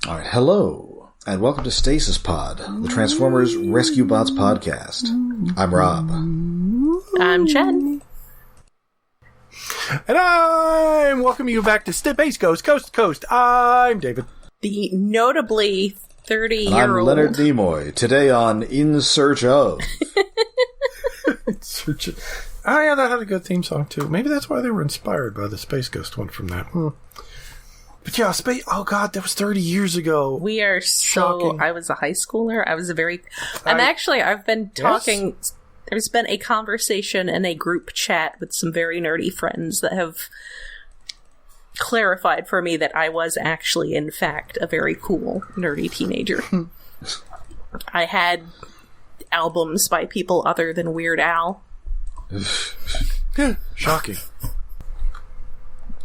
All right, hello, and welcome to Stasis Pod, the Transformers Rescue Bots podcast. I'm Rob. I'm Jen. And I'm welcoming you back to Space Coast to Coast. I'm David. The notably 30-year-old... I'm Leonard Nimoy, today on In Search Of. Oh yeah, that had a good theme song too. Maybe that's why they were inspired by the Space Ghost one from that. But yeah, oh god, that was 30 years ago. We are Shocking. I was a high schooler. I've been talking... Yes? There's been a conversation in a group chat with some very nerdy friends that have clarified for me that I was actually, in fact, a very cool, nerdy teenager. I had albums by people other than Weird Al. Shocking.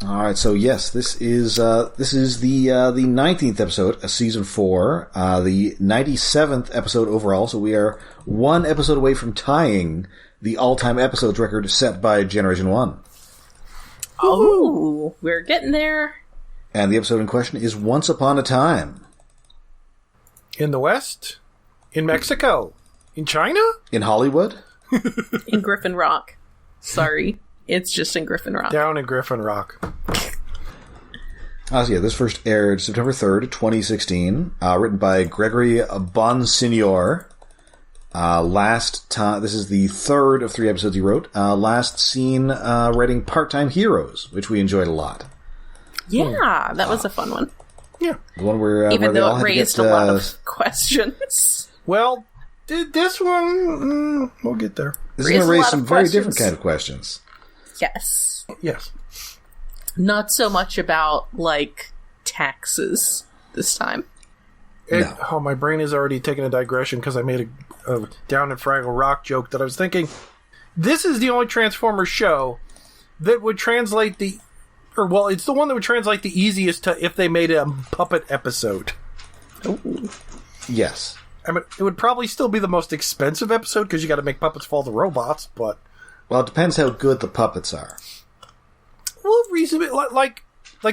All right, so yes, this is the 19th episode of season 4, the 97th episode overall. So we are one episode away from tying the all-time episodes record set by Generation 1. Oh, we're getting there. And the episode in question is Once Upon a Time. In the West? In Mexico? In China? In Hollywood? In Griffin Rock. Sorry. It's just in Griffin Rock. Down in Griffin Rock. So yeah, this first aired September 3rd, 2016. Written by Gregory Bonsignor. This is the third of 3 episodes he wrote. Last seen writing Part-Time Heroes, which we enjoyed a lot. Yeah, that was a fun one. Yeah. The one where even where though it raised a lot of questions. Well, this one, we'll get there. This is going to raise some very different kind of questions. Yes. Yes. Not so much about, like, taxes this time. No. Oh, my brain is already taking a digression because I made a Down in Fraggle Rock joke that I was thinking, this is the only Transformers show that would translate it's the one that would translate the easiest to if they made a puppet episode. Ooh. Yes. I mean, it would probably still be the most expensive episode because you got to make puppets fall the robots, but... Well, it depends how good the puppets are. Well, reasonably, like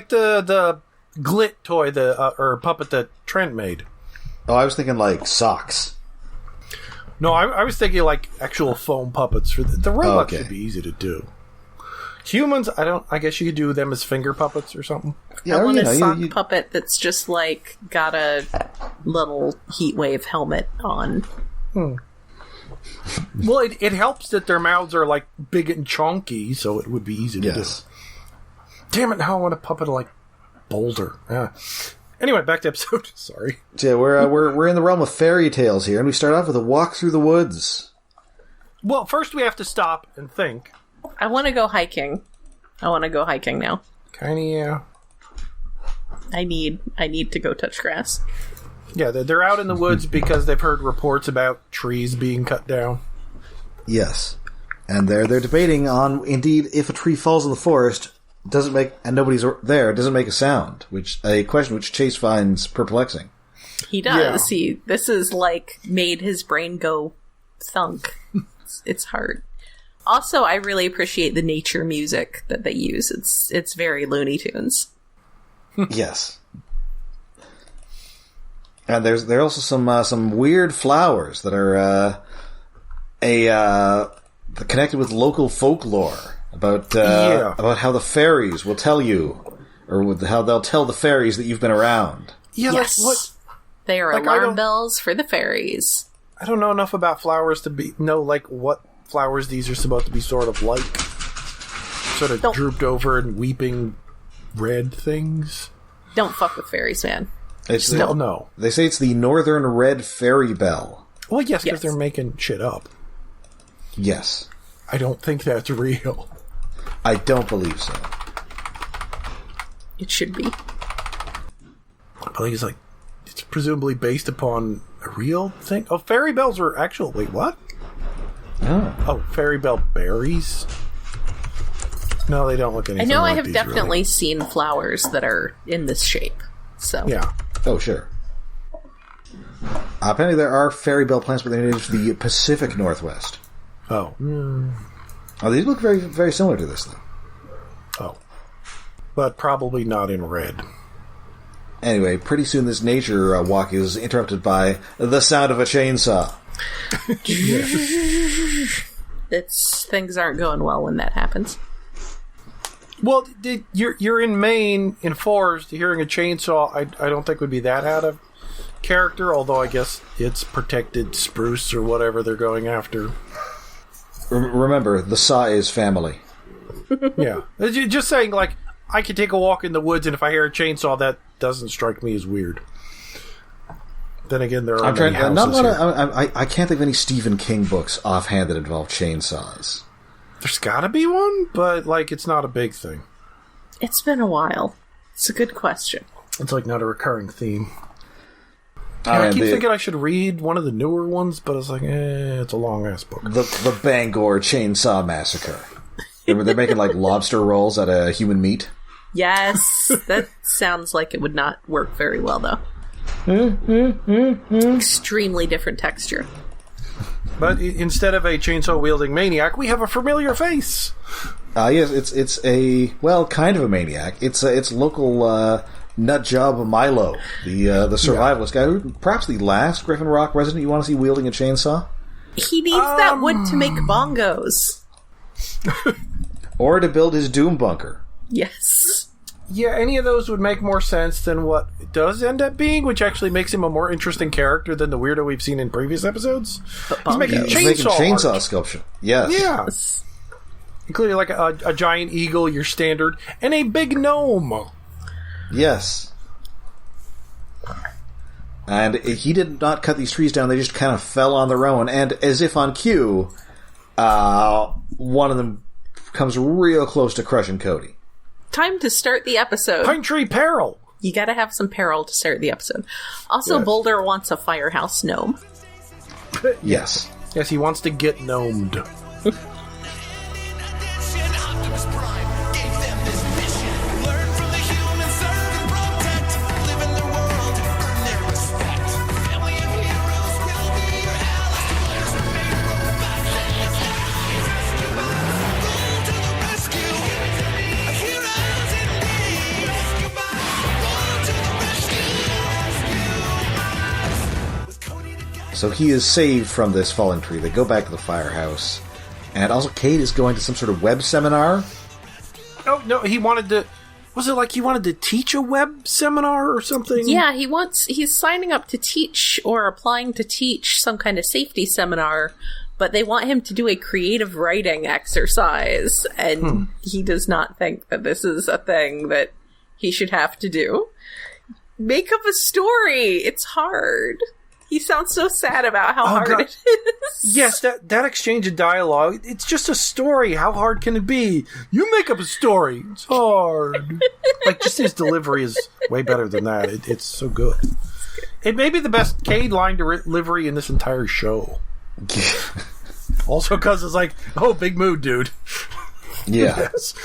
the Glit toy, or puppet that Trent made. Oh, I was thinking like socks. No, I was thinking like actual foam puppets. For the robots should be easy to do. Humans, I guess you could do them as finger puppets or something. Yeah, I want a sock puppet that's just like got a little heat wave helmet on. Well, it helps that their mouths are like big and chunky, so it would be easy to do. Damn it! Now I want a puppet like Boulder. Anyway, back to episode. Sorry. Yeah, we're in the realm of fairy tales here, and we start off with a walk through the woods. Well, first we have to stop and think. I want to go hiking. I want to go hiking now. Kinda, yeah. I need to go touch grass. Yeah, they're out in the woods because they've heard reports about trees being cut down. Yes, and they're debating on indeed if a tree falls in the forest and nobody's there, doesn't make a sound, a question which Chase finds perplexing. He does. Yeah. This is like made his brain go thunk. It's hard. Also, I really appreciate the nature music that they use. It's very Looney Tunes. Yes. And there are also some weird flowers that are connected with local folklore about how the fairies will tell you, or how they'll tell the fairies that you've been around. Yeah, yes. What? They are alarm bells for the fairies. I don't know enough about flowers to know like what flowers these are supposed to be sort of like. Sort of drooped over and weeping red things. Don't fuck with fairies, man. No. They say it's the Northern Red Fairy Bell. Well, yes, because they're making shit up. Yes. I don't think that's real. I don't believe so. It should be. I think it's presumably based upon a real thing. Oh, fairy bells are actual. Wait, what? Oh, fairy bell berries? No, they don't look anything like I know these, I have definitely really. seen flowers that are in this shape. So yeah. Oh, sure. Apparently there are fairy bell plants, but they're native to the Pacific Northwest. Oh. Oh, they look very, very similar to this, though. Oh. But probably not in red. Anyway, pretty soon this nature walk is interrupted by the sound of a chainsaw. Things aren't going well when that happens. Well, you're in Maine, in forest, hearing a chainsaw, I don't think would be that out of character, although I guess it's protected spruce or whatever they're going after. Remember, the saw is family. Yeah. Just saying, like, I could take a walk in the woods, and if I hear a chainsaw, that doesn't strike me as weird. Then again, there are many houses here. I can't think of any Stephen King books offhand that involve chainsaws. There's gotta be one, but, like, it's not a big thing. It's been a while. It's a good question. It's, like, not a recurring theme. I keep thinking I should read one of the newer ones, but it's like, it's a long-ass book. The Bangor Chainsaw Massacre. They're making, like, lobster rolls out of human meat. Yes, that sounds like it would not work very well, though. Extremely different texture. But instead of a chainsaw-wielding maniac, we have a familiar face. Yes, it's a, well, kind of a maniac. It's local nut job Milo, the survivalist guy, who perhaps the last Griffin Rock resident you want to see wielding a chainsaw. He needs that wood to make bongos. Or to build his doom bunker. Yes. Yeah, any of those would make more sense than what it does end up being, which actually makes him a more interesting character than the weirdo we've seen in previous episodes. He's making chainsaw sculpture. Yes. Yes. Including like a giant eagle, your standard, and a big gnome. Yes. And he did not cut these trees down, they just kind of fell on their own, and as if on cue, one of them comes real close to crushing Cody. Time to start the episode. Pine tree peril! You gotta have some peril to start the episode. Also, yes. Boulder wants a firehouse gnome. Yes. Yes, he wants to get gnomed. So he is saved from this fallen tree. They go back to the firehouse. And also Kade is going to some sort of web seminar. Oh, no, he wanted to... Was it like he wanted to teach a web seminar or something? Yeah, he's signing up to teach or applying to teach some kind of safety seminar, but they want him to do a creative writing exercise, and he does not think that this is a thing that he should have to do. Make up a story! It's hard. He sounds so sad about how hard it is. Yes, that exchange of dialogue, it's just a story. How hard can it be? You make up a story. It's hard. Like, just his delivery is way better than that. It's so good. It may be the best Kade line delivery in this entire show. Also because it's like, oh, big mood, dude. Yeah. Yes.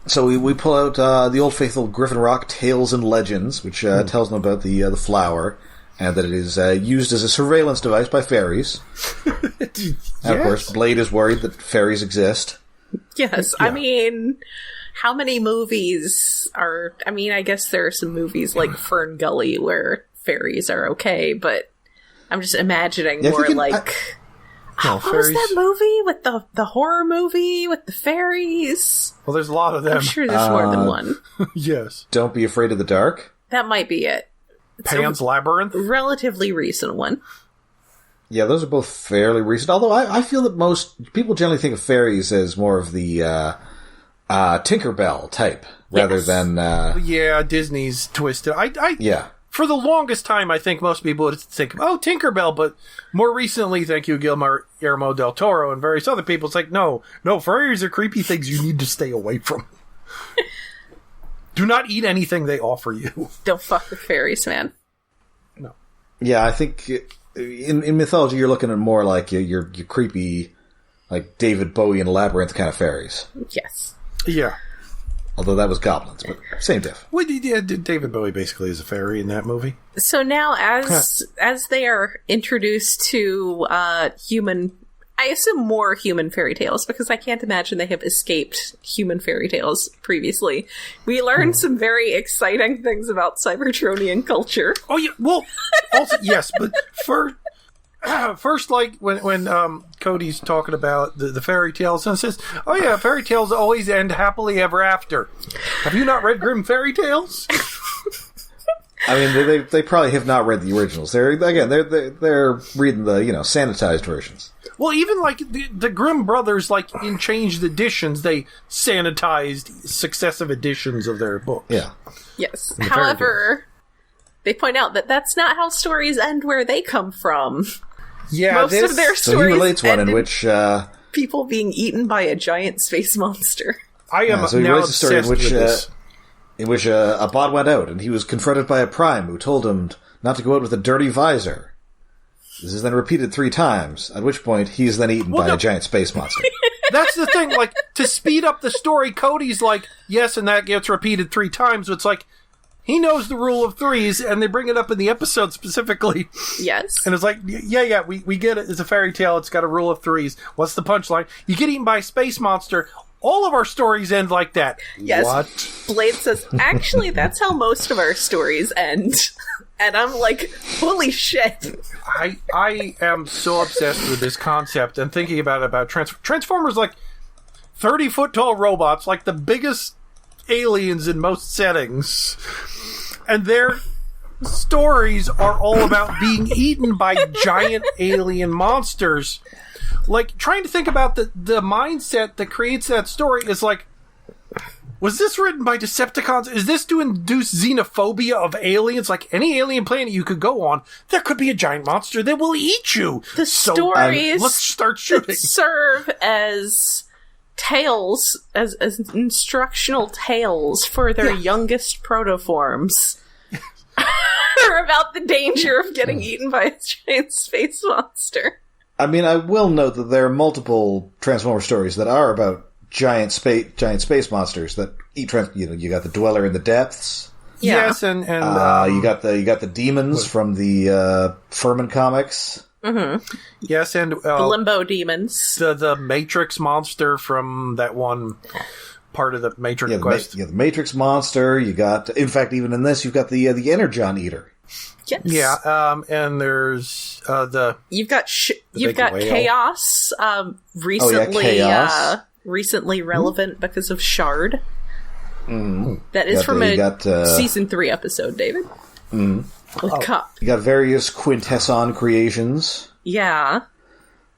So we pull out the old faithful Griffin Rock Tales and Legends, which tells them about the flower, and that it is used as a surveillance device by fairies. Yes. And of course, Blade is worried that fairies exist. Yes, yeah. I mean, how many movies are... I mean, I guess there are some movies like Fern Gully where fairies are okay, but I'm just imagining more like... what was that movie with the horror movie with the fairies? Well, there's a lot of them. I'm sure there's more than one. Yes. Don't Be Afraid of the Dark? That might be it. It's Pan's Labyrinth? Relatively recent one. Yeah, those are both fairly recent. Although I feel that most people generally think of fairies as more of the Tinkerbell type rather than... Yeah, Disney's twisted. Yeah. For the longest time, I think most people would think, oh, Tinkerbell, but more recently, thank you, Guillermo del Toro and various other people, it's like, no, fairies are creepy things you need to stay away from. Do not eat anything they offer you. Don't fuck with fairies, man. No. Yeah, I think in mythology, you're looking at more like your creepy, like David Bowie and Labyrinth kind of fairies. Yes. Yeah. Although that was goblins, but same diff. Well, yeah, David Bowie basically is a fairy in that movie. So now, as they are introduced to human I assume more human fairy tales, because I can't imagine they have escaped human fairy tales previously. We learned some very exciting things about Cybertronian culture. Oh, yeah, well, also, yes, but first, like, when Cody's talking about the fairy tales, and says, oh yeah, fairy tales always end happily ever after. Have you not read Grimm fairy tales? I mean, they probably have not read the originals. They're reading the sanitized versions. Well, even like the Grimm brothers, like in changed editions, they sanitized successive editions of their books. Yeah. Yes. However, they point out that that's not how stories end where they come from. Yeah, most of their stories. So he relates one in which people being eaten by a giant space monster. I am so he now relates a story obsessed with this. In which a bot went out, and he was confronted by a prime who told him not to go out with a dirty visor. This is then repeated 3 times, at which point he is then eaten by a giant space monster. That's the thing, like, to speed up the story, Cody's like, yes, and that gets repeated 3 times, so it's like, he knows the rule of 3s, and they bring it up in the episode specifically. Yes. And it's like, yeah, we get it, it's a fairy tale, it's got a rule of 3s. What's the punchline? You get eaten by a space monster. All of our stories end like that. Yes. What? Blade says, actually, that's how most of our stories end. And I'm like, holy shit. I am so obsessed with this concept and thinking about Transformers, like 30-foot tall robots, like the biggest aliens in most settings. And their stories are all about being eaten by giant alien monsters. Like, trying to think about the mindset that creates that story is like, was this written by Decepticons? Is this to induce xenophobia of aliens? Like, any alien planet you could go on, there could be a giant monster that will eat you. The stories let's start shooting. Serve as tales, as instructional tales for their youngest protoforms. Are about the danger of getting eaten by a giant space monster. I mean, I will note that there are multiple Transformer stories that are about giant space monsters that eat. You got the Dweller in the Depths. Yeah. Yes, and you got the demons from the Furman comics. Mm-hmm. Yes, and the Limbo demons. The Matrix monster from that one part of the Matrix quest. The Matrix monster. You got, in fact, even in this, you've got the Energon Eater. Yes. Yeah, and there's you've got Chaos, recently Chaos. Recently relevant because of Shard. Mm. That is from a season 3 episode, David. Mm. With Cup. You got various Quintesson creations. Yeah.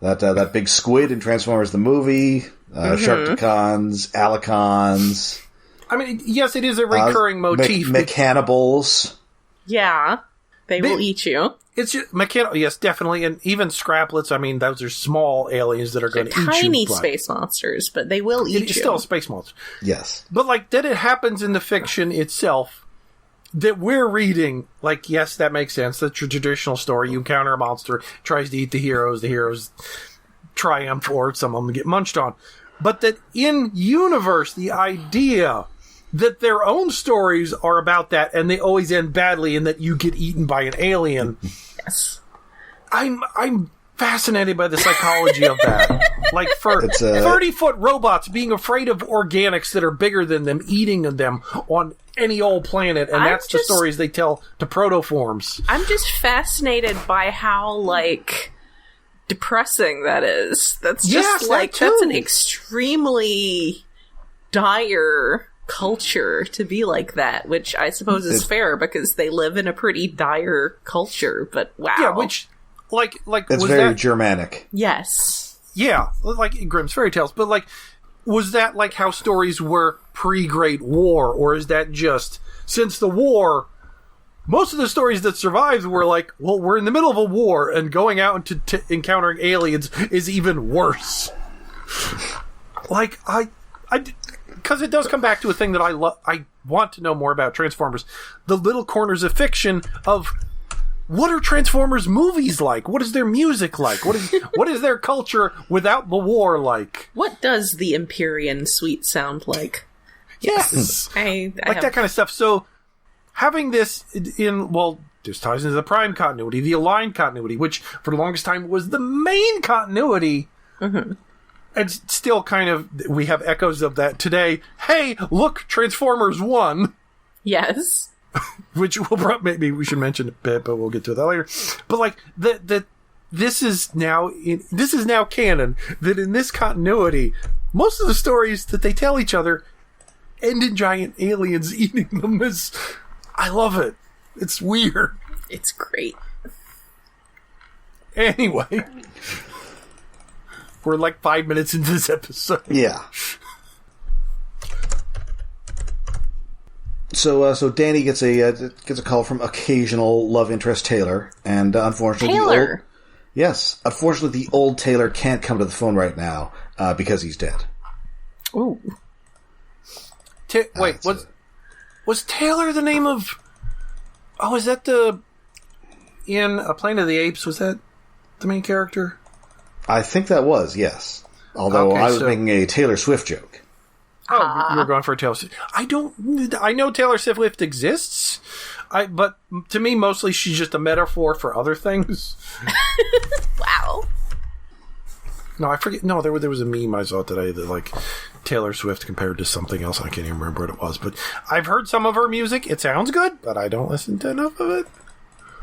That big squid in Transformers the movie, Sharkticons, Alicons. I mean, yes, it is a recurring motif. Mechanibals. Yeah. They will eat you. It's just yes, definitely, and even Scraplets. I mean, those are small aliens that are going to eat you. Tiny space monsters, but they will eat you. It's still a space monster. Yes, but like that, it happens in the fiction itself that we're reading. Like, yes, that makes sense. That's your traditional story. You encounter a monster, tries to eat the heroes triumph, or some of them get munched on. But that in universe, the idea that their own stories are about that, and they always end badly, and that you get eaten by an alien. Yes, I'm fascinated by the psychology of that. Like, for 30-foot robots being afraid of organics that are bigger than them, eating them on any old planet, and that's the stories they tell to protoforms. I'm just fascinated by how, like, depressing that is. That's just, that's an extremely dire culture to be like that, which I suppose is fair because they live in a pretty dire culture, but wow. Yeah, which, like it's was very that Germanic. Yes. Yeah, like Grimm's fairy tales, but like, was that like how stories were pre-Great War, or is that just since the war? Most of the stories that survived were like, well, we're in the middle of a war, and going out into encountering aliens is even worse. Like, because it does come back to a thing that I want to know more about Transformers. The little corners of fiction of what are Transformers movies like? What is their music like? What is their culture without the war like? What does the Empyrean suite sound like? Yes. I like that kind of stuff. So having this this ties into the Prime continuity, the Aligned continuity, which for the longest time was the main continuity Mm-hmm. And still kind of, we have echoes of that today. Hey, look, Transformers 1. Yes. Which maybe we should mention a bit, but we'll get to that later. But like, this is now canon, that in this continuity, most of the stories that they tell each other end in giant aliens eating them. I love it. It's weird. It's great. Anyway, we're like 5 minutes into this episode. Yeah. So Danny gets a call from occasional love interest Taylor, and unfortunately, unfortunately the old Taylor can't come to the phone right now because he's dead. Ooh. Wait, was Taylor the name of? Oh, is that in A Planet of the Apes? Was that the main character? I think that was, yes. Although I was making a Taylor Swift joke. Oh, you were going for a Taylor Swift. I know Taylor Swift exists, but to me, mostly she's just a metaphor for other things. Wow. No, I forget. No, there was a meme I saw today that, like, Taylor Swift compared to something else. I can't even remember what it was. But I've heard some of her music. It sounds good, but I don't listen to enough of it.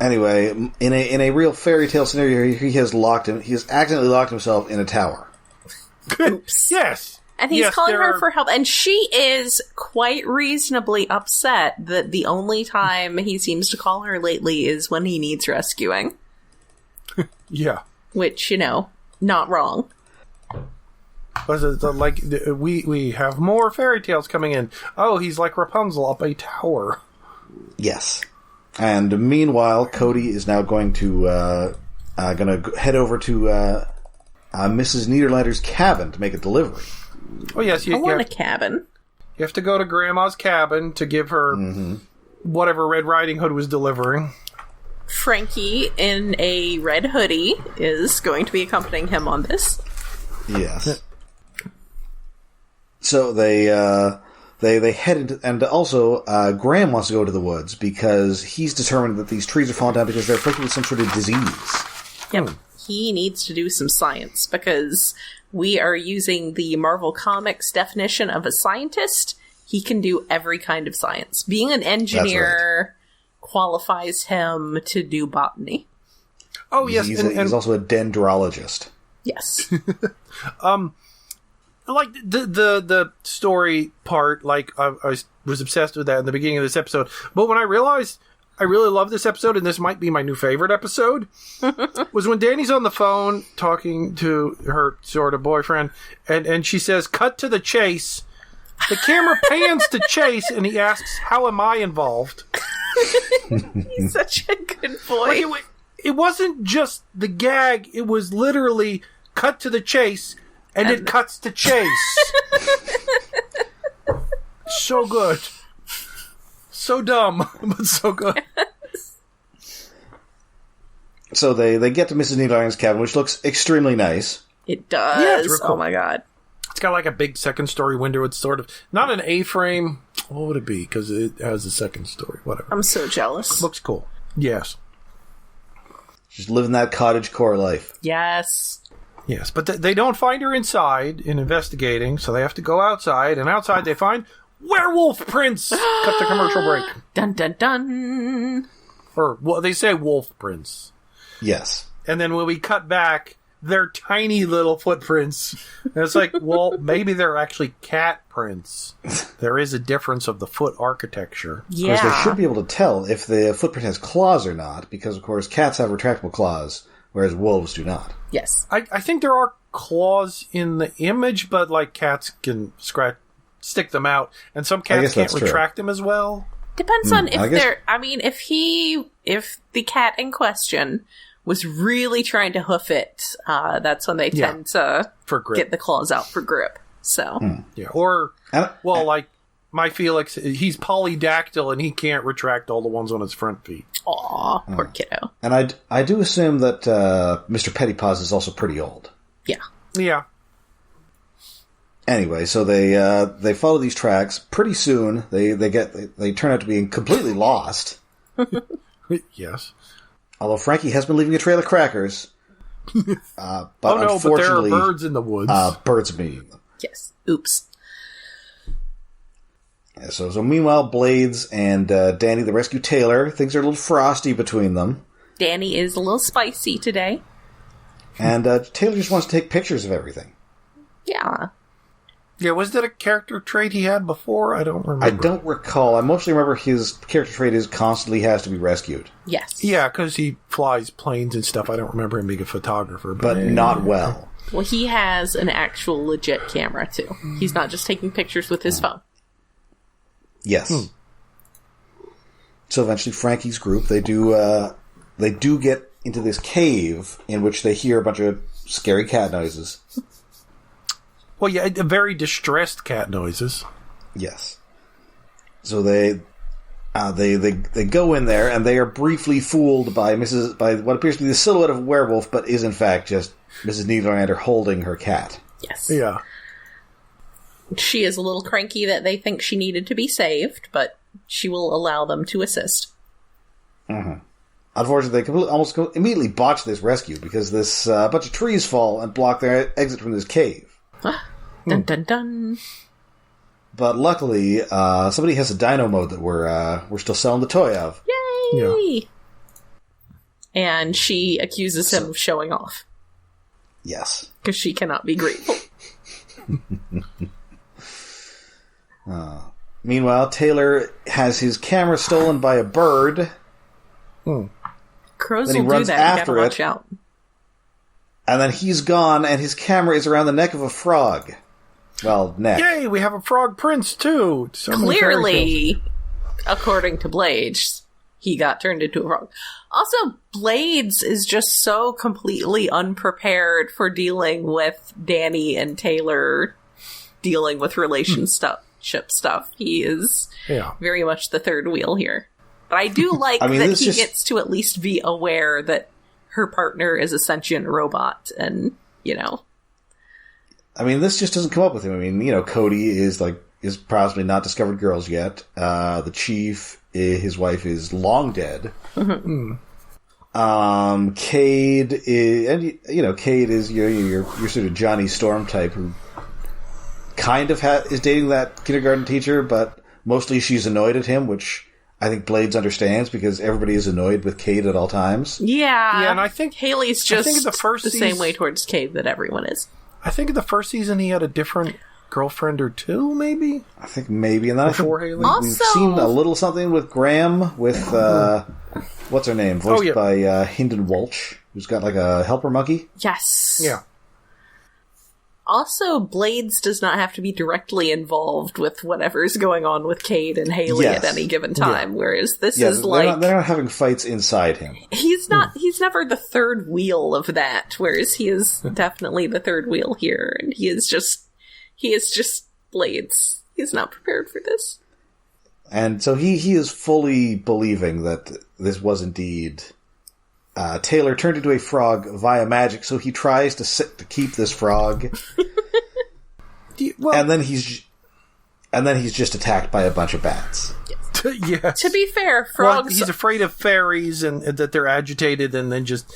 Anyway, in a real fairy tale scenario, he has accidentally locked himself in a tower. Oops. Yes. And he's calling her for help. And she is quite reasonably upset that the only time he seems to call her lately is when he needs rescuing. Yeah. Which, not wrong. Like, we have more fairy tales coming in. Oh, he's like Rapunzel up a tower. Yes. And meanwhile, Cody is now going to head over to Mrs. Neederlander's cabin to make a delivery. Oh, yes. I want a cabin. You have to go to Grandma's cabin to give her whatever Red Riding Hood was delivering. Frankie, in a red hoodie, is going to be accompanying him on this. Yes. So they head into, and also Graham wants to go to the woods because he's determined that these trees are falling down because they're afflicted with some sort of disease. Yep. He needs to do some science because we are using the Marvel Comics definition of a scientist. He can do every kind of science. Being an engineer qualifies him to do botany. Oh, yes. He's also a dendrologist. Yes. Like, the story part, like, I was obsessed with that in the beginning of this episode. But when I realized I really love this episode, and this might be my new favorite episode, was when Danny's on the phone talking to her sort of boyfriend, and she says, "Cut to the chase." The camera pans to Chase, and he asks, "How am I involved?" He's such a good boy. Like, it wasn't just the gag, it was literally cut to the chase, and it cuts to Chase. So good. So dumb, but so good. So they get to Mrs. Neederlander's cabin, which looks extremely nice. It does. Yeah, it's real cool. Oh my god. It's got like a big second story window. It's sort of not an A-frame. What would it be? Because it has a second story. Whatever. I'm so jealous. Looks cool. Yes. She's living that cottagecore life. Yes. Yes, but they don't find her inside in investigating, so they have to go outside, and outside they find werewolf prints. Cut to commercial break. Dun dun dun. Or, well, they say wolf prints. Yes. And then when we cut back, they're tiny little footprints. And it's like, well, maybe they're actually cat prints. There is a difference of the foot architecture. Yeah. Of course, they should be able to tell if the footprint has claws or not, because, of course, cats have retractable claws, whereas wolves do not. Yes. I think there are claws in the image, but, like, cats can stick them out, and some cats can't retract them as well. Depends on if they're... I mean, if the cat in question was really trying to hoof it, that's when they tend to get the claws out for grip. So yeah, or like my Felix, he's polydactyl and he can't retract all the ones on his front feet. Aw, poor kiddo. And I do assume that Mr. Pettypaws is also pretty old. Yeah. Anyway, so they follow these tracks. Pretty soon, they turn out to be completely lost. Yes. Although Frankie has been leaving a trail of crackers. But but there are unfortunately, birds in the woods. Birds are eating them. Yes. Oops. Yeah, so meanwhile, Blades and Danny, the rescue Taylor, things are a little frosty between them. Danny is a little spicy today. And Taylor just wants to take pictures of everything. Yeah. Yeah, was that a character trait he had before? I don't remember. I don't recall. I mostly remember his character trait is constantly has to be rescued. Yes. Yeah, because he flies planes and stuff. I don't remember him being a photographer. But not well. Well, he has an actual legit camera, too. He's not just taking pictures with his phone. Yes. So eventually Frankie's group, they do get into this cave in which they hear a bunch of scary cat noises. Well, yeah, very distressed cat noises. Yes. So they go in there and they are briefly fooled by what appears to be the silhouette of a werewolf, but is in fact just Mrs. Neederlander holding her cat. Yes. Yeah. She is a little cranky that they think she needed to be saved, but she will allow them to assist. Mm-hmm. Unfortunately, they almost immediately botch this rescue because this bunch of trees fall and block their exit from this cave. Dun dun dun. But luckily, somebody has a dino mode that we're still selling the toy of. Yay! Yeah. And she accuses him of showing off. Yes. Because she cannot be grateful. Meanwhile, Taylor has his camera stolen by a bird. Crows Then he will do runs that. after You gotta watch it. out. And then he's gone, and his camera is around the neck of a frog. Well, neck. Yay, we have a frog prince, too. So many fairy tales. Clearly, according to Blades, he got turned into a frog. Also, Blades is just so completely unprepared for dealing with Danny and Taylor dealing with relationship stuff. He is very much the third wheel here. But I do like that he gets to at least be aware that her partner is a sentient robot, and, you know. I mean, this just doesn't come up with him. I mean, you know, Cody is possibly not discovered girls yet. The chief, his wife, is long dead. Mm-hmm. Kade is, and you know, Kade is your sort of Johnny Storm type who kind of is dating that kindergarten teacher, but mostly she's annoyed at him, which I think Blades understands because everybody is annoyed with Kade at all times. Yeah, and I think Haley's just the same way towards Kade that everyone is. I think in the first season he had a different girlfriend or two, maybe? I think maybe. And then before Haley. We've seen a little something with Graham, with, what's her name? Voiced by Hynden Walsh, who's got like a helper monkey. Yes. Yeah. Also, Blades does not have to be directly involved with whatever's going on with Kade and Haley at any given time, whereas this is like... They're not having fights inside him. He's never the third wheel of that, whereas he is definitely the third wheel here, and he is just Blades. He's not prepared for this. And so he is fully believing that this was indeed... Taylor turned into a frog via magic, so he tries to keep this frog. And then he's just attacked by a bunch of bats. Yes. To be fair, frogs... Well, he's afraid of fairies and that they're agitated, and then just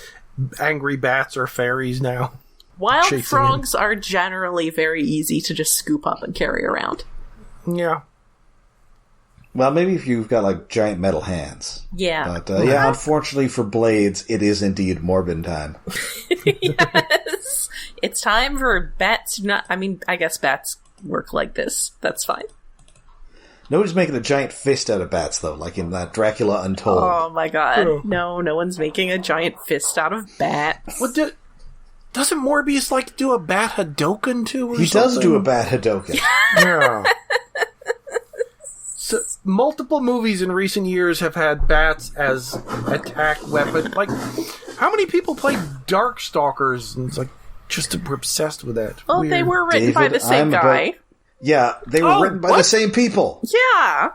angry bats are fairies now. Wild frogs are generally very easy to just scoop up and carry around. Yeah. Well, maybe if you've got, like, giant metal hands. Yeah. But, unfortunately for Blades, it is indeed Morbin time. Yes! It's time for bats I guess bats work like this. That's fine. Nobody's making a giant fist out of bats, though, like in that Dracula Untold. Oh my god. No one's making a giant fist out of bats. What doesn't Morbius like to do a bat Hadoken too? He does do a bat Hadoken. Yeah. So, multiple movies in recent years have had bats as attack weapon. Like, how many people play Darkstalkers? And it's like, just we're obsessed with that. Well, Weird. they were written by the same guy. Yeah, they were written by the same people. Yeah.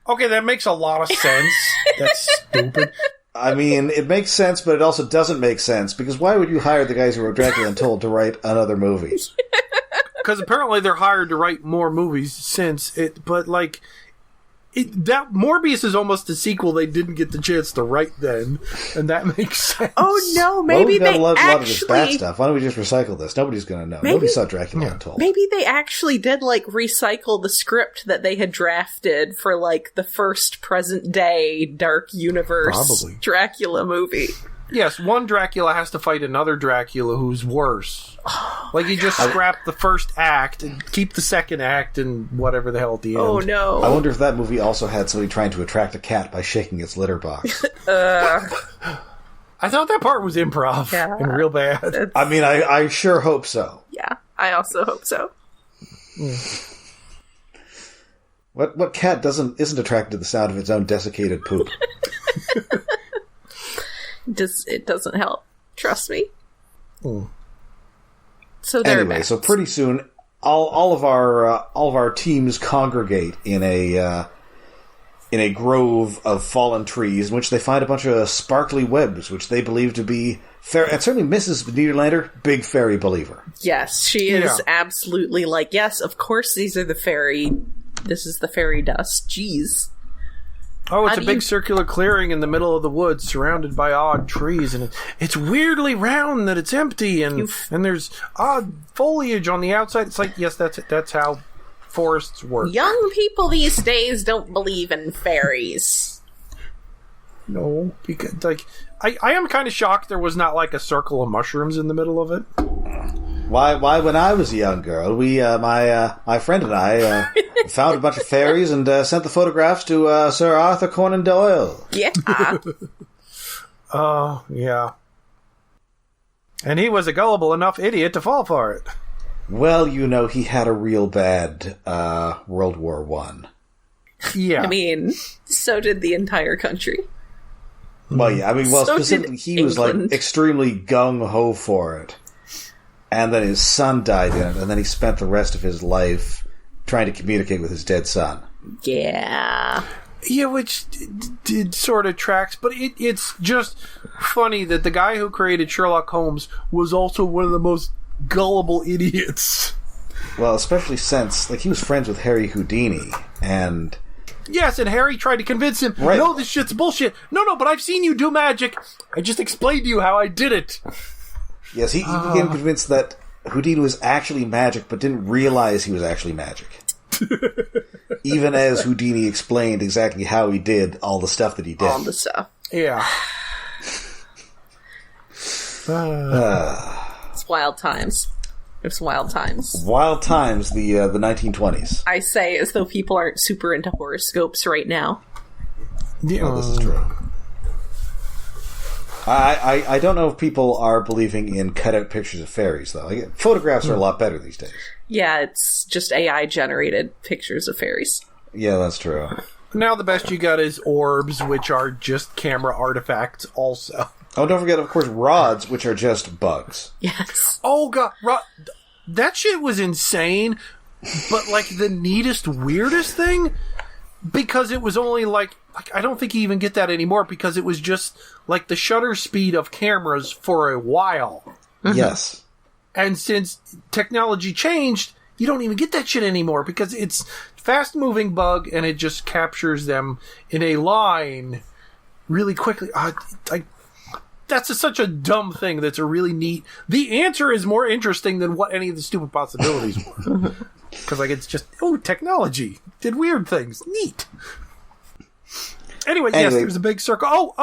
Okay, that makes a lot of sense. That's stupid. I mean, it makes sense, but it also doesn't make sense, because why would you hire the guys who wrote Dracula Untold to write another movie? Because apparently they're hired to write more movies since it, but like... that Morbius is almost a sequel they didn't get the chance to write then, and that makes sense. Oh no, maybe well, they a lot of this actually... bad stuff. Why don't we just recycle this? Nobody's going to know. Nobody saw Dracula Untold. Maybe they actually did, like, recycle the script that they had drafted for, like, the first present-day Dark Universe Dracula movie. Yes, one Dracula has to fight another Dracula who's worse. Like, you just scrap the first act and keep the second act and whatever the hell at the end. Oh, no. I wonder if that movie also had somebody trying to attract a cat by shaking its litter box. I thought that part was improv and real bad. I mean, I sure hope so. Yeah, I also hope so. What cat isn't attracted to the sound of its own desiccated poop? It doesn't help. Trust me. So anyway, so pretty soon, all of our teams congregate in a grove of fallen trees, in which they find a bunch of sparkly webs, which they believe to be fairy. And certainly Mrs. Neederlander, big fairy believer. Yes, she is absolutely like, yes, of course these are the fairy. This is the fairy dust. Jeez. Oh, it's a big circular clearing in the middle of the woods, surrounded by odd trees, and it's weirdly round that it's empty, and there's odd foliage on the outside. It's like, yes, that's how forests work. Young people these days don't believe in fairies. No, because I am kind of shocked there was not like a circle of mushrooms in the middle of it. Why? When I was a young girl, we, my friend and I, found a bunch of fairies and sent the photographs to Sir Arthur Conan Doyle. Yeah. Yeah. And he was a gullible enough idiot to fall for it. Well, he had a real bad World War One. Yeah. I mean, so did the entire country. Well, yeah. I mean, well, So specifically, he was like extremely gung ho for it. And then his son died in it, and then he spent the rest of his life trying to communicate with his dead son. Yeah. Yeah, which did sort of tracks, but it's just funny that the guy who created Sherlock Holmes was also one of the most gullible idiots. Well, especially since, he was friends with Harry Houdini, and... Yes, and Harry tried to convince him, no, this shit's bullshit. No, but I've seen you do magic. I just explained to you how I did it. Yes, he became convinced that Houdini was actually magic, but didn't realize he was actually magic. Even as Houdini explained exactly how he did all the stuff that he did. All the stuff. Yeah. It's wild times. It's wild times. Wild times, the 1920s. I say as though people aren't super into horoscopes right now. Yeah. Oh, this is true. I don't know if people are believing in cut-out pictures of fairies, though. Photographs are a lot better these days. Yeah, it's just AI-generated pictures of fairies. Yeah, that's true. Now the best you got is orbs, which are just camera artifacts also. Oh, don't forget, of course, rods, which are just bugs. Yes. Oh, God. That shit was insane, but, the neatest, weirdest thing, because it was only, I don't think you even get that anymore, because it was just, the shutter speed of cameras for a while. Yes. And since technology changed, you don't even get that shit anymore, because it's fast-moving bug, and it just captures them in a line really quickly. That's such a dumb thing that's a really neat... The answer is more interesting than what any of the stupid possibilities were. Because, it's just, technology did weird things. Neat. Anyway, yes, there's a big circle.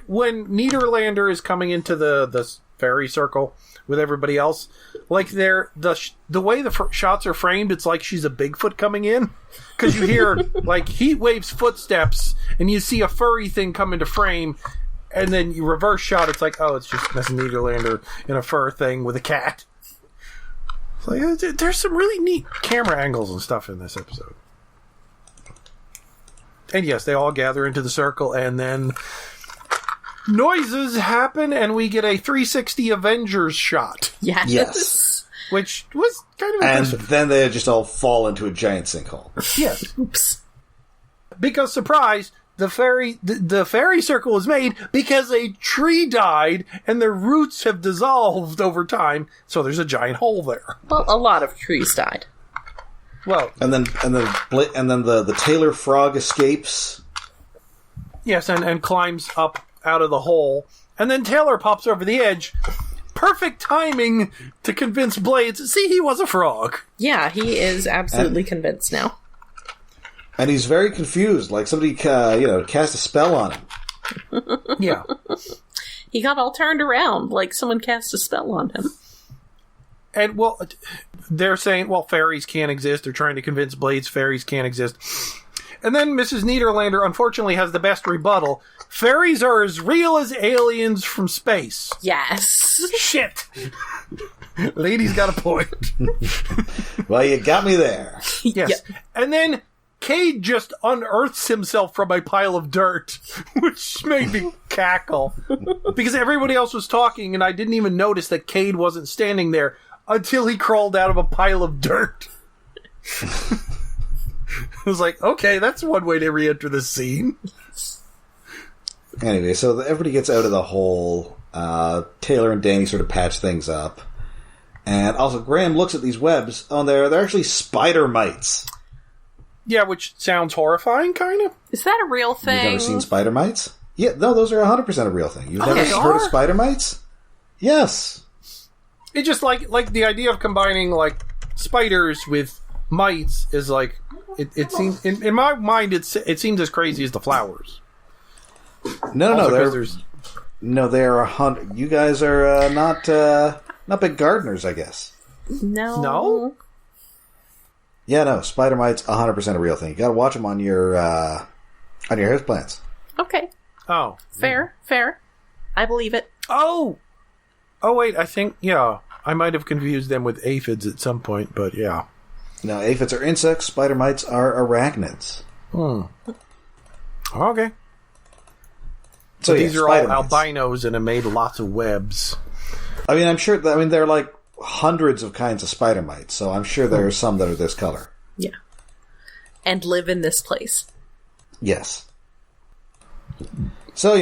When Neederlander is coming into the fairy circle with everybody else, the way the shots are framed, it's like she's a Bigfoot coming in. Because you hear, Heat Wave's footsteps, and you see a furry thing come into frame, and then you reverse shot, it's it's just Miss Neederlander in a fur thing with a cat. There's some really neat camera angles and stuff in this episode. And yes, they all gather into the circle, and then noises happen, and we get a 360 Avengers shot. Yes. Which was kind of impressive. And then they just all fall into a giant sinkhole. Yes. Oops. Because, surprise, the fairy circle was made because a tree died, and the roots have dissolved over time, so there's a giant hole there. Well, a lot of trees died. Well, and then the Taylor frog escapes. Yes, and climbs up out of the hole, and then Taylor pops over the edge. Perfect timing to convince Blades. See, he was a frog. Yeah, he is absolutely convinced now. And he's very confused, like somebody, cast a spell on him. Yeah. He got all turned around, like someone cast a spell on him. And, well, they're saying, well, fairies can't exist. They're trying to convince Blades fairies can't exist. And then Mrs. Neederlander, unfortunately, has the best rebuttal. Fairies are as real as aliens from space. Yes. Shit. Lady's got a point. Well, you got me there. Yes. Yeah. And then Kade just unearths himself from a pile of dirt, which made me cackle. Because everybody else was talking, and I didn't even notice that Kade wasn't standing there until he crawled out of a pile of dirt. I was like, okay, that's one way to re-enter the scene. Anyway, so everybody gets out of the hole. Taylor and Danny sort of patch things up. And also, Graham looks at these webs. Oh, they're actually spider mites. Yeah, which sounds horrifying, kind of. Is that a real thing? You've never seen spider mites? Yeah, no, those are 100% a real thing. You've never heard of spider mites? Yes. It's just like the idea of combining, like, spiders with mites is like... It seems... In my mind, it seems as crazy as the flowers. No, they're 100. You guys are not big gardeners, I guess. No. Yeah, no. Spider mites 100% a real thing. You got to watch them on your houseplants. Okay. Oh, fair. I believe it. Oh, wait. I think I might have confused them with aphids at some point, but yeah. No, aphids are insects. Spider mites are arachnids. Okay. So these are all albinos and have made lots of webs. I mean, I'm sure. There are like hundreds of kinds of spider mites, so I'm sure there are some that are this color. Yeah. And live in this place. Yes. So,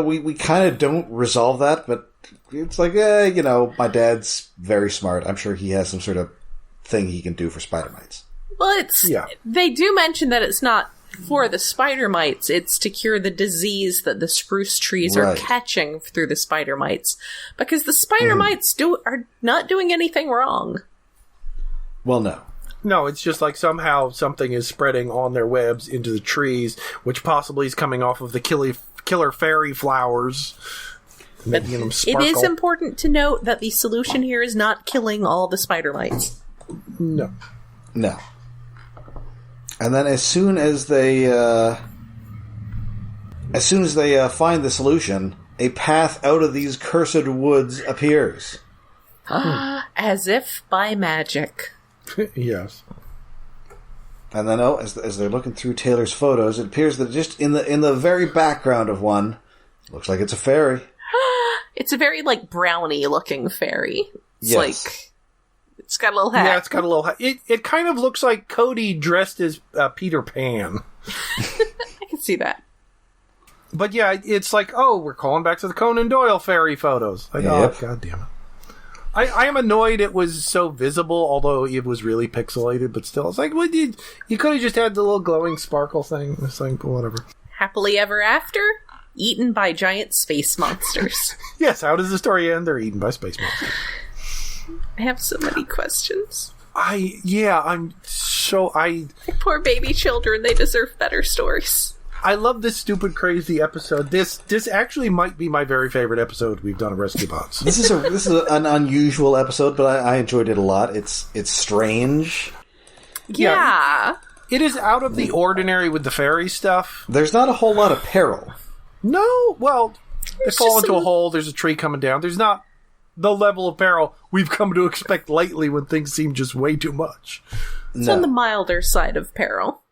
we kind of don't resolve that, but it's like, my dad's very smart. I'm sure he has some sort of thing he can do for spider mites. Well, they do mention that it's not for the spider mites, it's to cure the disease that the spruce trees are catching through the spider mites. Because the spider mites are not doing anything wrong. Well, no. No, it's just like somehow something is spreading on their webs into the trees, which possibly is coming off of the killer fairy flowers, making them sparkle. It is important to note that the solution here is not killing all the spider mites. No. And then as soon as they find the solution, a path out of these cursed woods appears. As if by magic. Yes. And then, as they're looking through Taylor's photos, it appears that just in the very background of one, looks like it's a fairy. It's a very, brownie-looking fairy. It's it's got a little hat. Yeah, it's got a little hat. It kind of looks like Cody dressed as Peter Pan. I can see that. But yeah, it's like, we're calling back to the Conan Doyle fairy photos. Like, oh, God damn it. I am annoyed it was so visible, although it was really pixelated, but still. It's like, you could have just had the little glowing sparkle thing. It's like, whatever. Happily ever after? Eaten by giant space monsters. Yes, how does the story end? They're eaten by space monsters. I have so many questions. Poor baby children, they deserve better stories. I love this stupid, crazy episode. This actually might be my very favorite episode we've done of Rescue Bots. This is an unusual episode, but I enjoyed it a lot. It's strange. Yeah. It is out of the ordinary with the fairy stuff. There's not a whole lot of peril. No, well, they fall into a hole, there's a tree coming down. There's not the level of peril we've come to expect lately when things seem just way too much. It's on the milder side of peril.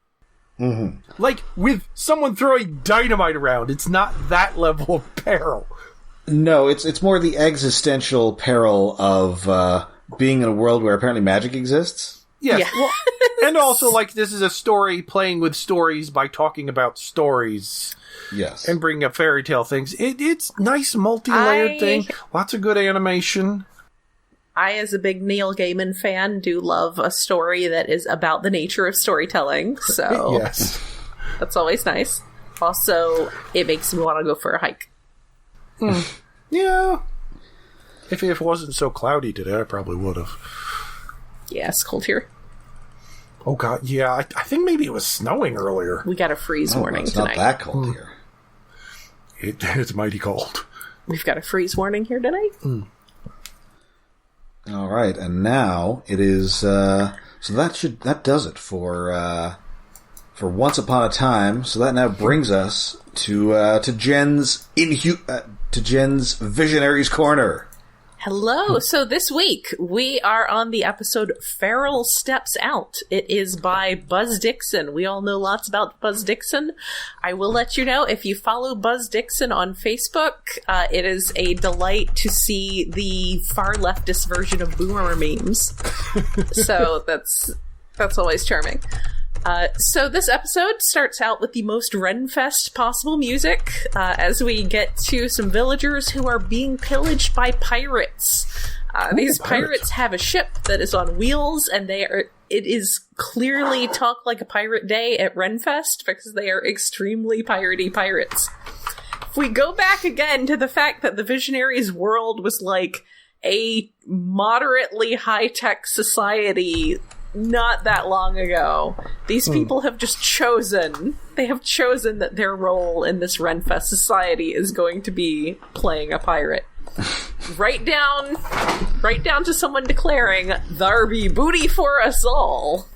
Mm-hmm. Like, with someone throwing dynamite around, it's not that level of peril. No, it's more the existential peril of being in a world where apparently magic exists. Yes. Yeah. Well, and also, this is a story playing with stories by talking about stories. Yes. And bringing up fairy tale things. It's nice multi-layered thing. Lots of good animation. I, as a big Neil Gaiman fan, do love a story that is about the nature of storytelling, so Yes. that's always nice. Also, it makes me want to go for a hike. Yeah. If it wasn't so cloudy today, I probably would have. Yeah, it's cold here. Oh, God, yeah. I think maybe it was snowing earlier. We got a freeze warning it's tonight. not that cold here. It's mighty cold. We've got a freeze warning here tonight. All right, and now it is. So that does it for Once Upon a Time. So that now brings us to Jen's Jen's Visionaries Corner. Hello. So this week we are on the episode Feral Steps Out. It is by Buzz Dixon. We all know lots about Buzz Dixon. I will let you know, if you follow Buzz Dixon on Facebook, it is a delight to see the far leftist version of boomer memes. So that's always charming. So this episode starts out with the most Renfest possible music, as we get to some villagers who are being pillaged by pirates. These pirates have a ship that is on wheels, and it is clearly Talk Like a Pirate Day at Renfest, because they are extremely piratey pirates. If we go back again to the fact that the Visionaries world was like a moderately high-tech society not that long ago, these people have just chosen that their role in this Renfest society is going to be playing a pirate. right down to someone declaring, "There be booty for us all."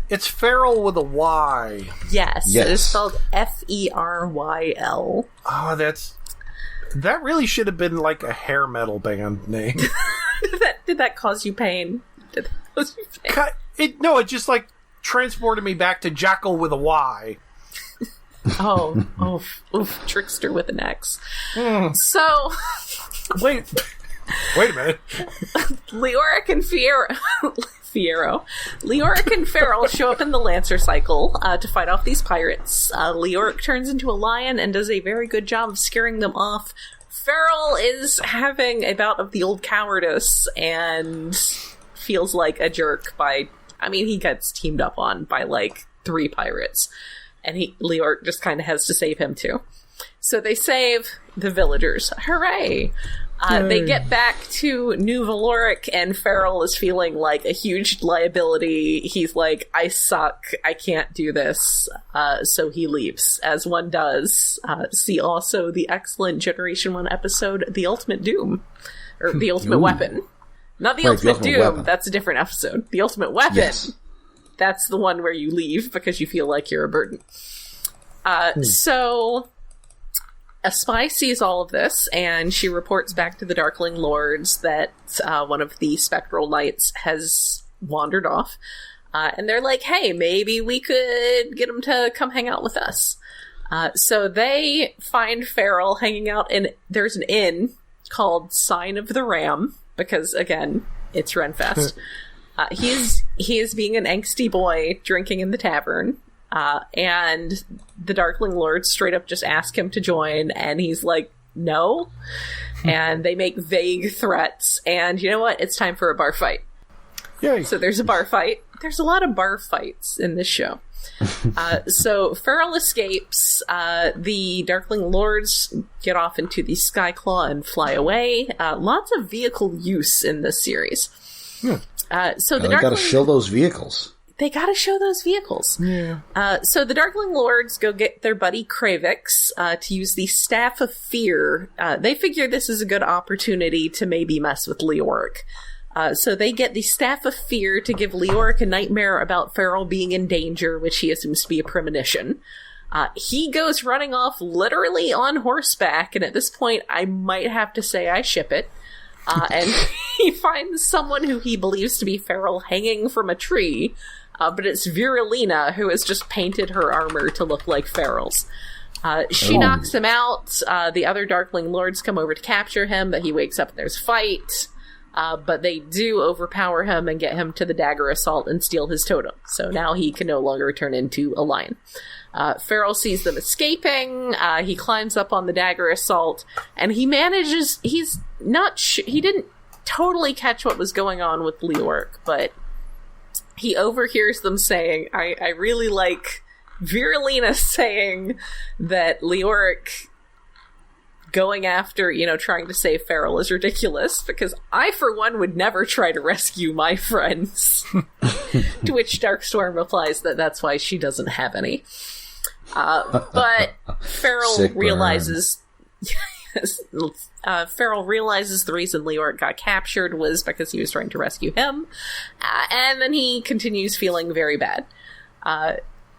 It's feral with a Y. Yes. It is spelled F-E-R-Y-L. Oh, that really should have been like a hair metal band name. Did that cause you pain? It just like transported me back to Jackal with a Y. Oof, trickster with an X. So, wait a minute. Leoric and Leoric and Feral show up in the Lancer cycle to fight off these pirates. Leoric turns into a lion and does a very good job of scaring them off. Feral is having a bout of the old cowardice and feels like a jerk he gets teamed up on by like 3 pirates, and Leoric just kind of has to save him too. So they save the villagers. Hooray! They get back to New Valoric, and Feral is feeling like a huge liability. He's like, I suck, I can't do this. So he leaves, as one does. See also the excellent Generation 1 episode, The Ultimate Doom, or The Ultimate Weapon. Not the Ultimate Doom, weapon. That's a different episode. The Ultimate Weapon, yes. That's the one where you leave because you feel like you're a burden. So, a spy sees all of this, and she reports back to the Darkling Lords that one of the Spectral Knights has wandered off. And they're like, hey, maybe we could get him to come hang out with us. So they find Feral hanging out there's an inn called Sign of the Ram, because, again, it's Renfest. He is being an angsty boy drinking in the tavern, and the Darkling Lords straight up just ask him to join, and he's like, no. And they make vague threats, and you know what? It's time for a bar fight. Yay. So there's a bar fight. There's a lot of bar fights in this show. So Feral escapes. The Darkling Lords get off into the Skyclaw and fly away. Lots of vehicle use in this series. So the they gotta show those vehicles. They gotta show those vehicles. Yeah. So the Darkling Lords go get their buddy Kravix to use the Staff of Fear. They figure this is a good opportunity to maybe mess with Leoric. So they get the Staff of Fear to give Leoric a nightmare about Feral being in danger, which he assumes to be a premonition. He goes running off literally on horseback, and at this point, I might have to say I ship it. And he finds someone who he believes to be Feral hanging from a tree, but it's Virulina, who has just painted her armor to look like Feral's. She knocks him out. The other Darkling Lords come over to capture him, but he wakes up and there's a fight. But they do overpower him and get him to the dagger assault and steal his totem. So now he can no longer turn into a lion. Feral sees them escaping. He climbs up on the dagger assault, and he manages. He didn't totally catch what was going on with Leoric, but he overhears them saying, I really like Virulina saying that Leoric going after, trying to save Farrell is ridiculous, because I, for one, would never try to rescue my friends. To which Darkstorm replies that that's why she doesn't have any. But Farrell realizes... Farrell realizes the reason Leoric got captured was because he was trying to rescue him, and then he continues feeling very bad.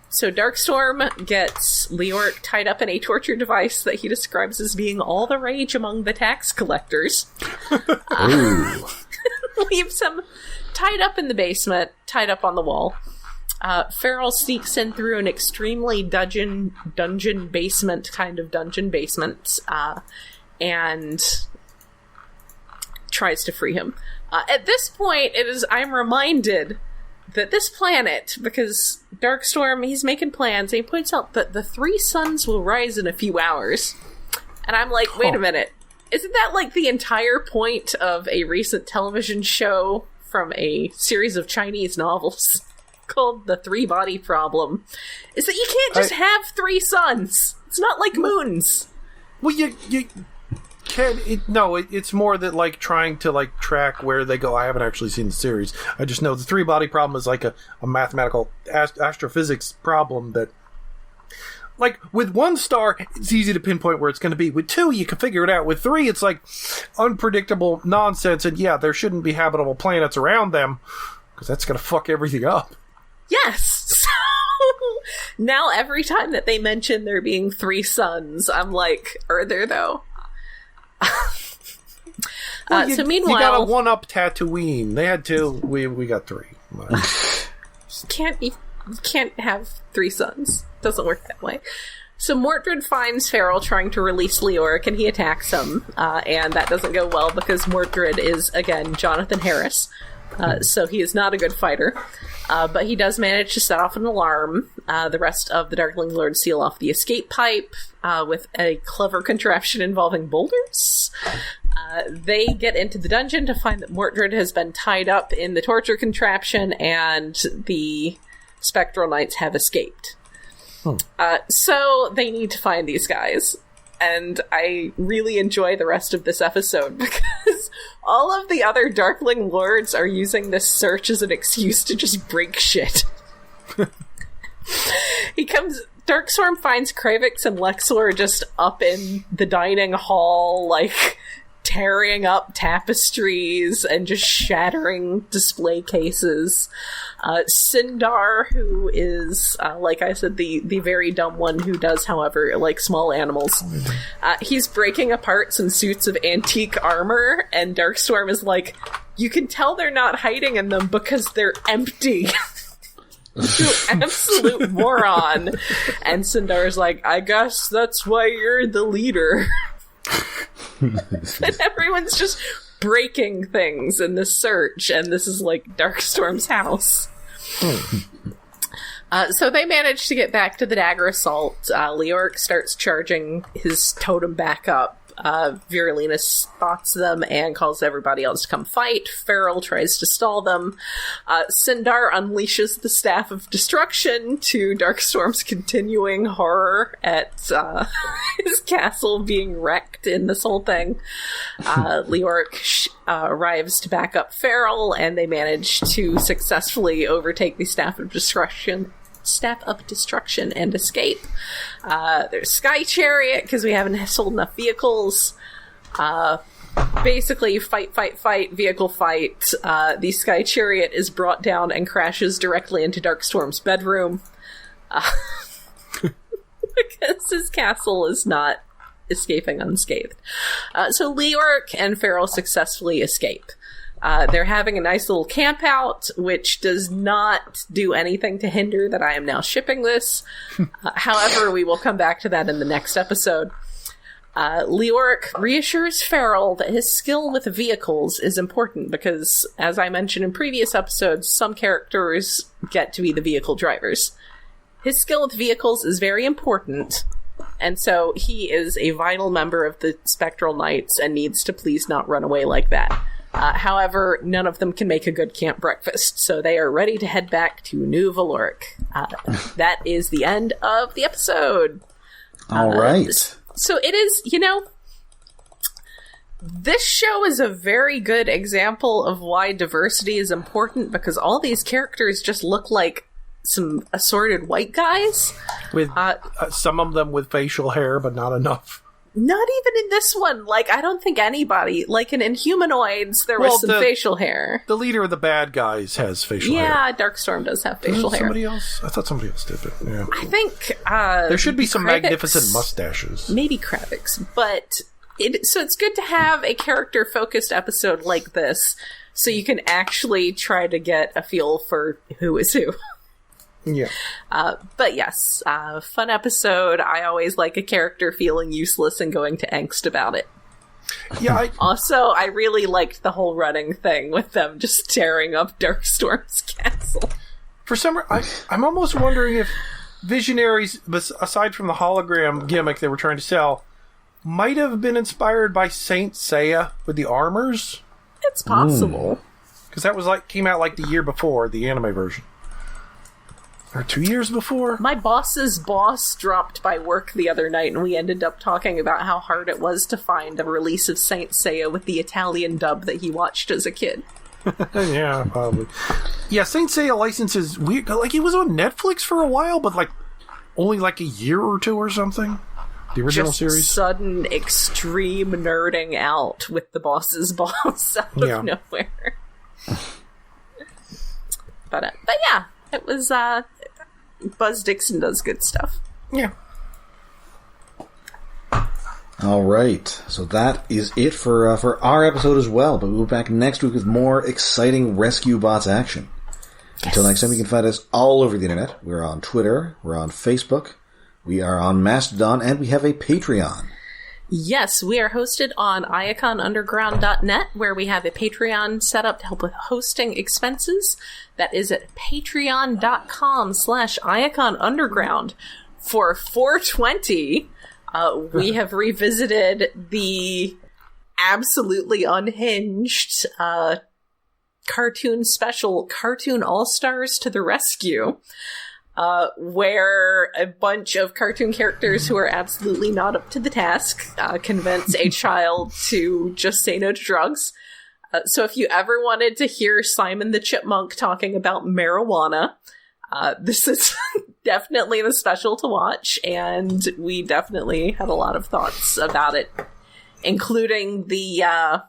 So Darkstorm gets Leoric tied up in a torture device that he describes as being all the rage among the tax collectors. Leaves him tied up in the basement, tied up on the wall. Farrell sneaks in through an extremely dungeon basement kind of dungeon basement, and tries to free him. At this point, I'm reminded that this planet, because Darkstorm, he's making plans, and he points out that the 3 suns will rise in a few hours. And I'm like, wait a minute. Isn't that like the entire point of a recent television show from a series of Chinese novels called The 3-Body Problem? Is that you can't just have 3 suns. It's not like moons. Well, you can it's more that like trying to like track where they go. I haven't actually seen the series. I just know the 3-body problem is like a mathematical astrophysics problem that, like, with 1 star, it's easy to pinpoint where it's going to be. With 2, you can figure it out. With 3, it's like unpredictable nonsense. And yeah, there shouldn't be habitable planets around them, because that's going to fuck everything up. Yes. So now every time that they mention there being 3 suns, I'm like, are there though? So meanwhile, you got a 1-up Tatooine. They had 2. We got 3. You can't have 3 suns. Doesn't work that way. So Mordred finds Farrell trying to release Leoric, and he attacks him. And that doesn't go well because Mordred is, again, Jonathan Harris. So he is not a good fighter. But he does manage to set off an alarm. The rest of the Darkling Lords seal off the escape pipe with a clever contraption involving boulders. They get into the dungeon to find that Mordred has been tied up in the torture contraption, and the Spectral Knights have escaped. So they need to find these guys. And I really enjoy the rest of this episode because all of the other Darkling Lords are using this search as an excuse to just break shit. Darkstorm finds Kravix and Lexor just up in the dining hall, like, tearing up tapestries and just shattering display cases. Sindar, who is, like I said, the very dumb one who does, however, like small animals. He's breaking apart some suits of antique armor, and Darkstorm is like, you can tell they're not hiding in them because they're empty. You absolute moron. And Sindar's like, I guess that's why you're the leader. And everyone's just breaking things in this search, and this is like Darkstorm's house. So they manage to get back to the dagger assault. Leoric starts charging his totem back up. Virulina spots them and calls everybody else to come fight. Farrell tries to stall them. Sindar unleashes the Staff of Destruction to Darkstorm's continuing horror at his castle being wrecked in this whole thing. Leoric arrives to back up Farrell, and they manage to successfully overtake the Staff of Destruction and escape. There's Sky Chariot, because we haven't sold enough vehicles. Basically, fight, vehicle fight. The Sky Chariot is brought down and crashes directly into Darkstorm's bedroom. Because his castle is not escaping unscathed. So Leoric and Farrell successfully escape. They're having a nice little camp out, which does not do anything to hinder that I am now shipping this. However, we will come back to that in the next episode. Leoric reassures Farrell that his skill with vehicles is important because, as I mentioned in previous episodes, some characters get to be the vehicle drivers. His skill with vehicles is very important, and so he is a vital member of the Spectral Knights and needs to please not run away like that. However, none of them can make a good camp breakfast, so they are ready to head back to New Valoric. That is the end of the episode. All right. So it is, this show is a very good example of why diversity is important, because all these characters just look like some assorted white guys. With some of them with facial hair, but not enough. Not even in this one. Like, I don't think anybody... Like, in Inhumanoids, there was some facial hair. The leader of the bad guys has facial hair. Yeah, Darkstorm does have facial hair. Somebody else? I thought somebody else did it. Yeah. I think... there should be some Kravix, magnificent mustaches. Maybe Kravix. But, so it's good to have a character-focused episode like this, so you can actually try to get a feel for who is who. Yeah. But yes, fun episode. I always like a character feeling useless and going to angst about it. Yeah. Also, I really liked the whole running thing with them just tearing up Darkstorm's castle. For some reason, I'm almost wondering if Visionaries, aside from the hologram gimmick they were trying to sell, might have been inspired by Saint Seiya with the armors. It's possible. Because that came out like the year before, the anime version. Or 2 years before? My boss's boss dropped by work the other night, and we ended up talking about how hard it was to find a release of Saint Seiya with the Italian dub that he watched as a kid. Yeah, probably. Yeah, Saint Seiya license is weird. Like, it was on Netflix for a while, but only a year or two or something. The original series. Sudden extreme nerding out with the boss's boss out of nowhere. But yeah, it was Buzz Dixon does good stuff. Yeah. All right, so that is it for our episode as well. But we'll be back next week with more exciting Rescue Bots action. Yes. Until next time, you can find us all over the internet. We're on Twitter, we're on Facebook, we are on Mastodon, and we have a Patreon. Yes, we are hosted on iaconunderground.net, where we have a Patreon set up to help with hosting expenses. That is at patreon.com/iaconunderground. For 420, we have revisited the absolutely unhinged cartoon special, Cartoon All-Stars to the Rescue. Where a bunch of cartoon characters who are absolutely not up to the task convince a child to just say no to drugs. So if you ever wanted to hear Simon the Chipmunk talking about marijuana, this is definitely the special to watch, and we definitely had a lot of thoughts about it, including the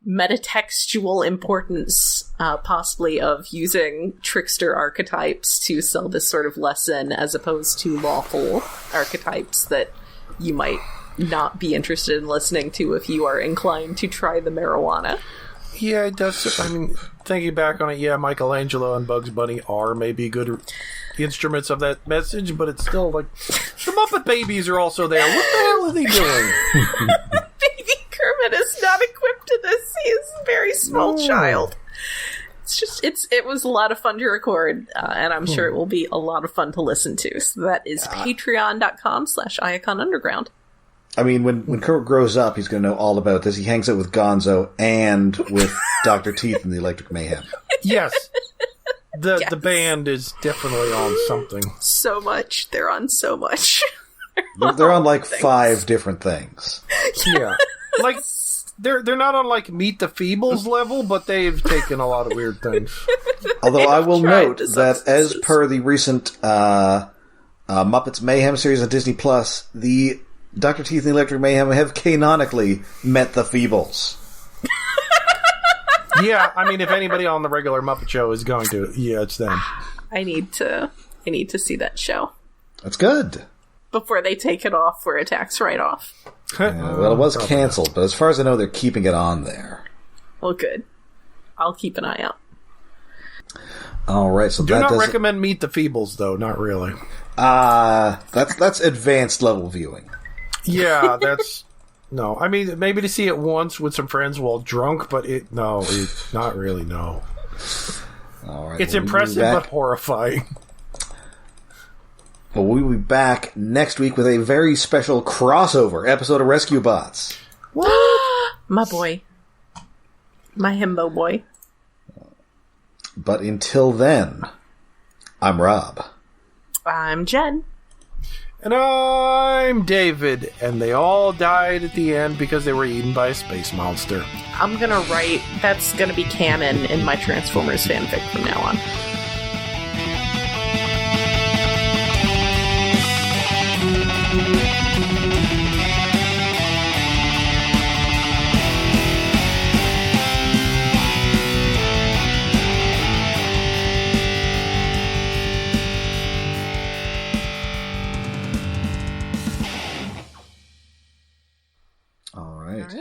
metatextual importance, possibly, of using trickster archetypes to sell this sort of lesson, as opposed to lawful archetypes that you might not be interested in listening to if you are inclined to try the marijuana. Yeah, it does. I mean, thinking back on it, yeah, Michelangelo and Bugs Bunny are maybe good instruments of that message, but it's still like, the Muppet Babies are also there. What the hell are they doing? Baby Kermit is not equipped to this. He is a very small child. It's just, it was a lot of fun to record, and I'm sure it will be a lot of fun to listen to. So that is patreon.com/iaconunderground. I mean, when Kermit grows up, he's going to know all about this. He hangs out with Gonzo and with Dr. Teeth and the Electric Mayhem. Yes. The band is definitely on something. So much. They're on so much. They're on like 5 different things. Yeah. Like, they're not on like Meet the Feebles level, but they've taken a lot of weird things. Although I will note that as per the recent Muppets Mayhem series on Disney Plus, the Dr. Teeth and the Electric Mayhem have canonically met the Feebles. Yeah, I mean, if anybody on the regular Muppet Show is going to, yeah, it's them. I need to see that show. That's good. Before they take it off for a tax write-off. Well, it was canceled, but as far as I know, they're keeping it on there. Well, good. I'll keep an eye out. All right, so do not recommend Meet the Feebles, though. Not really. That's advanced level viewing. Yeah, that's no. I mean, maybe to see it once with some friends while drunk, but not really. No. All right, it's impressive but horrifying. Well, we'll be back next week with a very special crossover episode of Rescue Bots. What? My boy. My himbo boy. But until then, I'm Rob. I'm Jen. And I'm David. And they all died at the end because they were eaten by a space monster. I'm gonna write, that's gonna be canon in my Transformers fanfic from now on.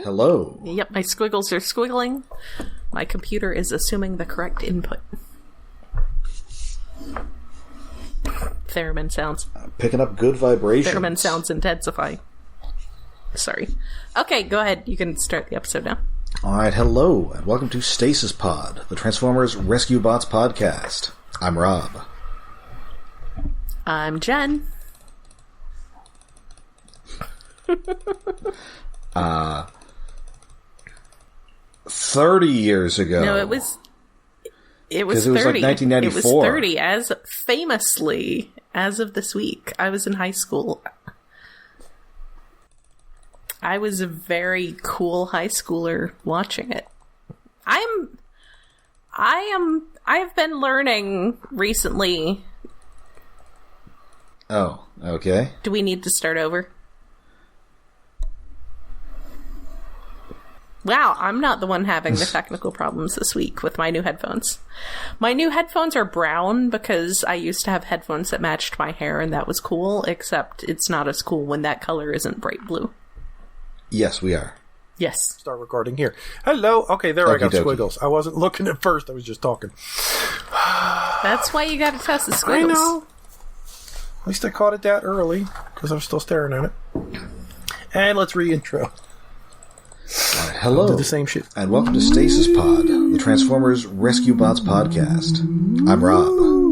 Hello. Yep, my squiggles are squiggling. My computer is assuming the correct input. Theremin sounds. Picking up good vibrations. Theremin sounds intensify. Sorry. Okay, go ahead. You can start the episode now. Alright, hello, and welcome to Stasis Pod, the Transformers Rescue Bots podcast. I'm Rob. I'm Jen. 30 years ago. No, it was 30. Because it was like 1994. It was 30, as famously, as of this week. I was in high school. I was a very cool high schooler watching it. I've been learning recently. Oh, okay. Do we need to start over? Wow, I'm not the one having the technical problems this week with my new headphones. My new headphones are brown because I used to have headphones that matched my hair and that was cool, except it's not as cool when that color isn't bright blue. Yes, we are. Yes. Start recording here. Hello. Okay, there I got Okey-dokey. squiggles. I wasn't looking at first. I was just talking. That's why you gotta test the squiggles. I know. At least I caught it that early because I'm still staring at it. And let's re-intro. Right, hello. I'll do the same shit. And welcome to Stasis Pod, the Transformers Rescue Bots podcast. I'm Rob.